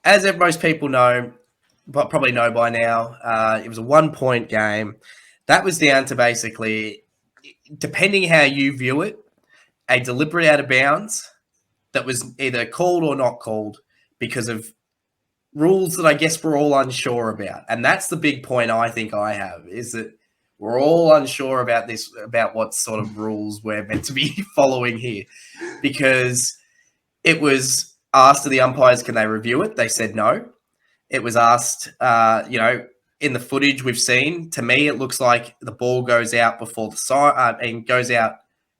as most people know, but probably know by now, it was a 1-point game. That was down to basically, depending how you view it, a deliberate out of bounds that was either called or not called because of rules that I guess we're all unsure about. And that's the big point I think I have, is that we're all unsure about this, about what sort of rules we're meant to be following here. Because it was asked to the umpires, can they review it? They said no. It was asked, in the footage we've seen, to me, it looks like the ball goes out before the siren, and goes out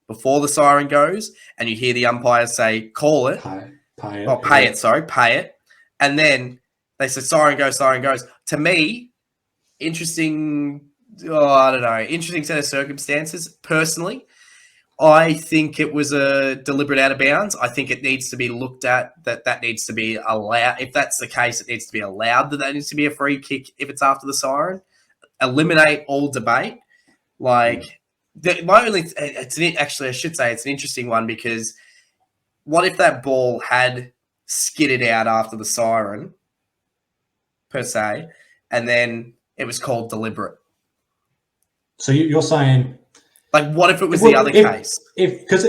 before the siren goes, and you hear the umpires say, call it. Pay it. And then they said, siren goes. To me, interesting set of circumstances. Personally, I think it was a deliberate out of bounds. I think it needs to be looked at, that needs to be allowed. If that's the case, it needs to be allowed that needs to be a free kick if it's after the siren. Eliminate all debate. I should say it's an interesting one, because what if that ball had skidded out after the siren, per se, and then it was called deliberate? So you're saying, like, what if it was the other case? Because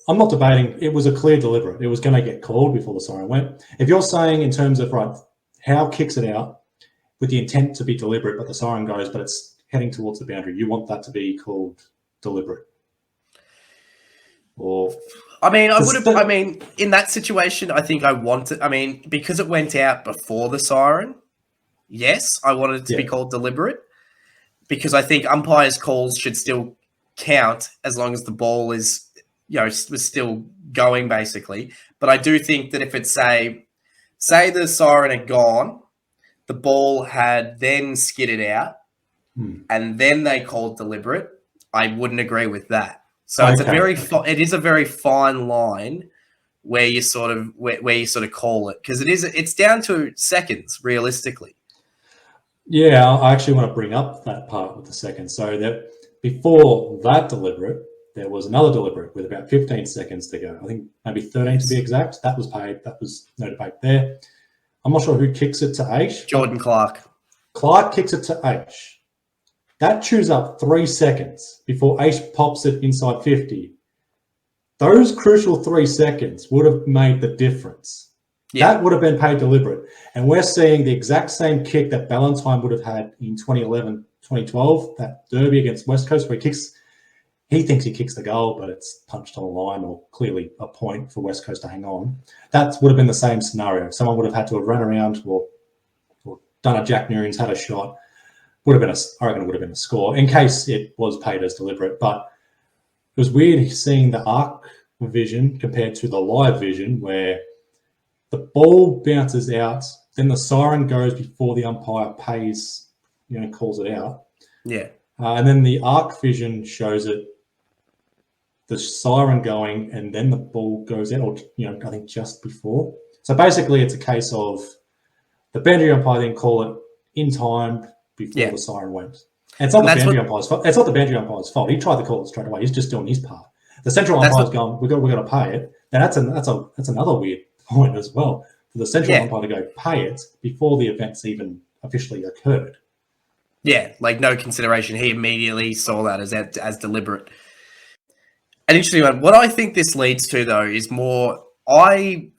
I'm not debating, it was a clear deliberate. It was going to get called before the siren went. If you're saying in terms of, right, how kicks it out with the intent to be deliberate, but the siren goes, but it's heading towards the boundary, you want that to be called deliberate? Or in that situation, I think I want it. Because it went out before the siren, yes, I wanted it to be called deliberate, because I think umpires' calls should still count as long as the ball is, was still going, basically. But I do think that if it's say the siren had gone, the ball had then skidded out, and then they called deliberate, I wouldn't agree with that. So it's it is a very fine line where you sort of call it, because it's down to seconds realistically. Yeah, I actually want to bring up that part with the seconds. So that before that deliberate, there was another deliberate with about 15 seconds to go. I think maybe 13 to be exact. That was paid. That was no debate there. I'm not sure who kicks it to Aish. Jordan Clark. Clark kicks it to Aish. That chews up 3 seconds before Aish pops it inside 50. Those crucial 3 seconds would have made the difference. Yeah. That would have been paid deliberate. And we're seeing the exact same kick that Ballantyne would have had in 2011, 2012, that derby against West Coast, where he thinks he kicks the goal, but it's punched on the line, or clearly a point for West Coast to hang on. That would have been the same scenario. Someone would have had to have run around or done a Jack Newrins, had a shot. I reckon it would have been a score, in case it was paid as deliberate. But it was weird seeing the arc vision compared to the live vision, where the ball bounces out, then the siren goes before the umpire calls it out. Yeah. And then the arc vision shows it, the siren going, and then the ball goes out, or I think just before. So basically, it's a case of the boundary umpire then call it in time before the siren went. And it's not the boundary umpire's fault. It's not the boundary umpire's fault. He tried to call it straight away. He's just doing his part. The central umpire's going, we're going to pay it. And that's another weird point as well, for the central umpire to go pay it before the event's even officially occurred. Yeah, like no consideration. He immediately saw that as deliberate. An interesting one. What I think this leads to, though, is nobody's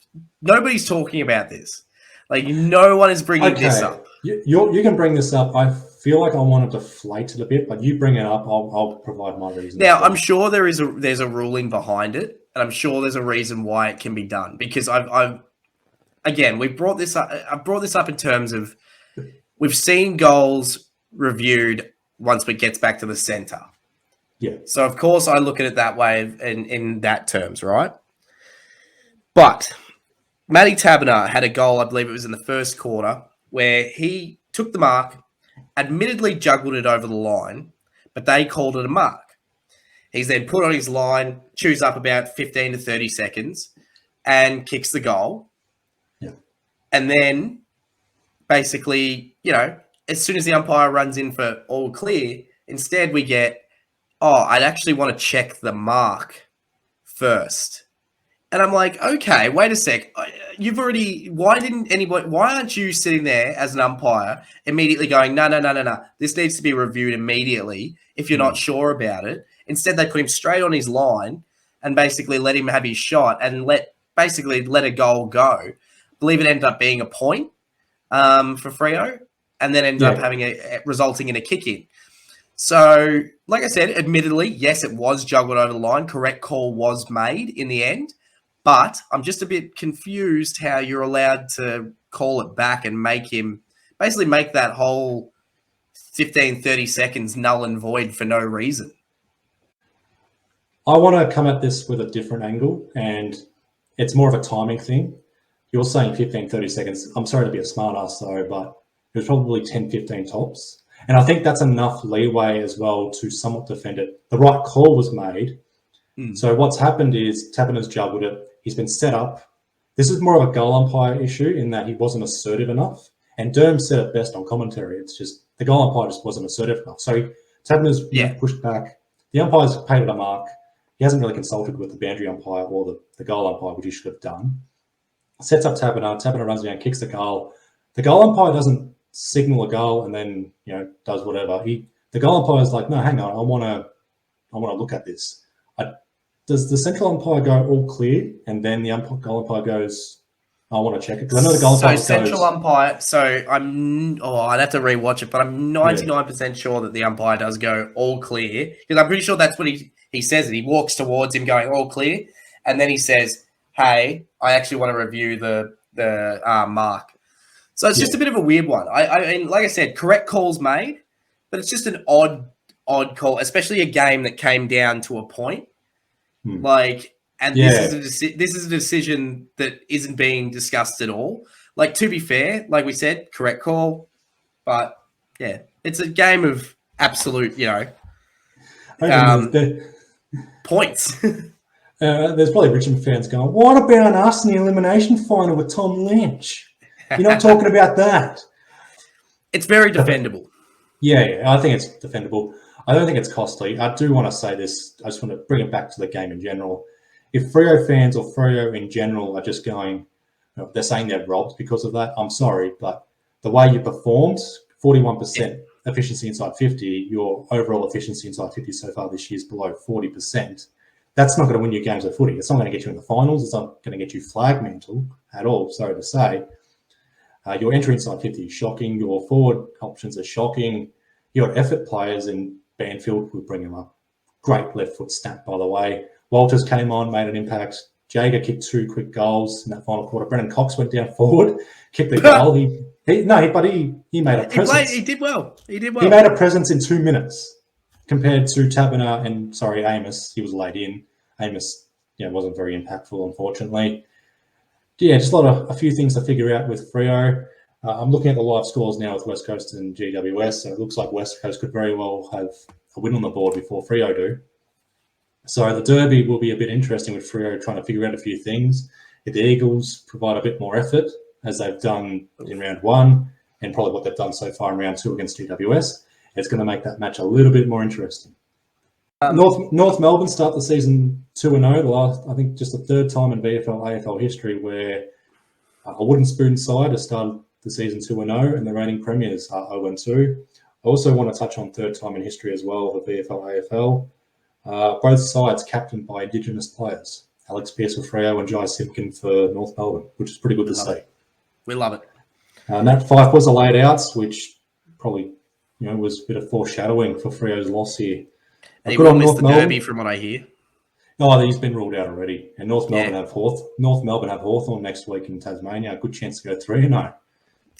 talking about this. Like, no one is bringing this up. You can bring this up. I feel like I want to deflate it a bit, but you bring it up. I'll provide my reasons. Now, I'm sure there's a ruling behind it, and I'm sure there's a reason why it can be done. Because we've brought this up. I've brought this up in terms of we've seen goals reviewed once it gets back to the centre. Yeah. So of course I look at it that way in that terms, right? But Matty Taberner had a goal, I believe it was in the first quarter, where he took the mark, admittedly juggled it over the line, but they called it a mark. He's then put on his line, chews up about 15 to 30 seconds, and kicks the goal. Yeah. And then basically, as soon as the umpire runs in for all clear, instead we get, I'd actually want to check the mark first. And I'm like, okay, wait a sec. You've already. Why aren't you sitting there as an umpire immediately going, no, no, no, no, no. This needs to be reviewed immediately if you're not sure about it. Instead, they put him straight on his line and basically let him have his shot and let a goal go. I believe it ended up being a point for Freo, and then ended up resulting in a kick in. So, like I said, admittedly, yes, it was juggled over the line. Correct call was made in the end. But I'm just a bit confused how you're allowed to call it back and make that whole 15, 30 seconds null and void for no reason. I want to come at this with a different angle, and it's more of a timing thing. You're saying 15, 30 seconds. I'm sorry to be a smart ass though, but it was probably 10, 15 tops. And I think that's enough leeway as well to somewhat defend it. The right call was made. So what's happened is Tapper's juggled it. He's been set up. This is more of a goal umpire issue in that he wasn't assertive enough. And Derm said it best on commentary. It's just the goal umpire just wasn't assertive enough. So Tapper's pushed back. The umpire's paid it a mark. He hasn't really consulted with the boundary umpire or the goal umpire, which he should have done. Sets up Tapper. Tapper runs down, kicks the goal. The goal umpire doesn't signal a goal and then does whatever. The goal umpire is like, no, hang on, I want to look at this. Does the central umpire go all clear, and then the goal umpire goes, I want to check it? Because I know the goal umpire central umpire. So I'd have to rewatch it, but I'm 99% sure that the umpire does go all clear, because I'm pretty sure that's what he says. It. He walks towards him going all clear, and then he says, "Hey, I actually want to review the mark." So it's just a bit of a weird one. I mean, like I said, correct calls made, but it's just an odd call, especially a game that came down to a point. This is a decision that isn't being discussed at all. Like, to be fair, like we said, correct call, but yeah, it's a game of absolute, points. There's probably Richmond fans going, what about us in the elimination final with Tom Lynch? You're not talking about that. It's very defendable. Yeah, I think it's defendable. I don't think it's costly. I do want to say this. I just want to bring it back to the game in general. If Freo fans or Freo in general are just going, they're saying they're robbed because of that, I'm sorry, but the way you performed, 41% efficiency inside 50, your overall efficiency inside 50 so far this year is below 40%. That's not going to win you games of footy. It's not going to get you in the finals. It's not going to get you flag mantle at all, sorry to say. Your entry inside 50 is shocking. Your forward options are shocking. Your effort players in Banfield will bring him up. Great left foot snap, by the way. Walters came on, made an impact. Jager kicked 2 quick goals in that final quarter. Brendan Cox went down forward, kicked the goal. He made a presence. He did well. He made a presence in 2 minutes compared to Tabiner and, Amos. He was late in. Amos, wasn't very impactful, unfortunately. Yeah, just a few things to figure out with Freo. I'm looking at the live scores now with West Coast and GWS, so it looks like West Coast could very well have a win on the board before Freo do. So the derby will be a bit interesting with Freo trying to figure out a few things. If the Eagles provide a bit more effort, as they've done in round 1, and probably what they've done so far in round 2 against GWS, it's going to make that match a little bit more interesting. North Melbourne start the season 2-0, I think just the third time in VFL AFL history where a wooden spoon side has started the season 2-0 and the reigning premiers are 0-2. I also want to touch on third time in history as well of the VFL AFL. Both sides captained by Indigenous players. Alex Pearce for Freo and Jai Simpkin for North Melbourne, which is pretty good to see. We love it. Nat Fyfe was a laid outs, which probably was a bit of foreshadowing for Freo's loss here. And he will miss the derby from what I hear. Oh, he's been ruled out already. And North Melbourne have Hawthorn next week in Tasmania. A good chance to go 3-0.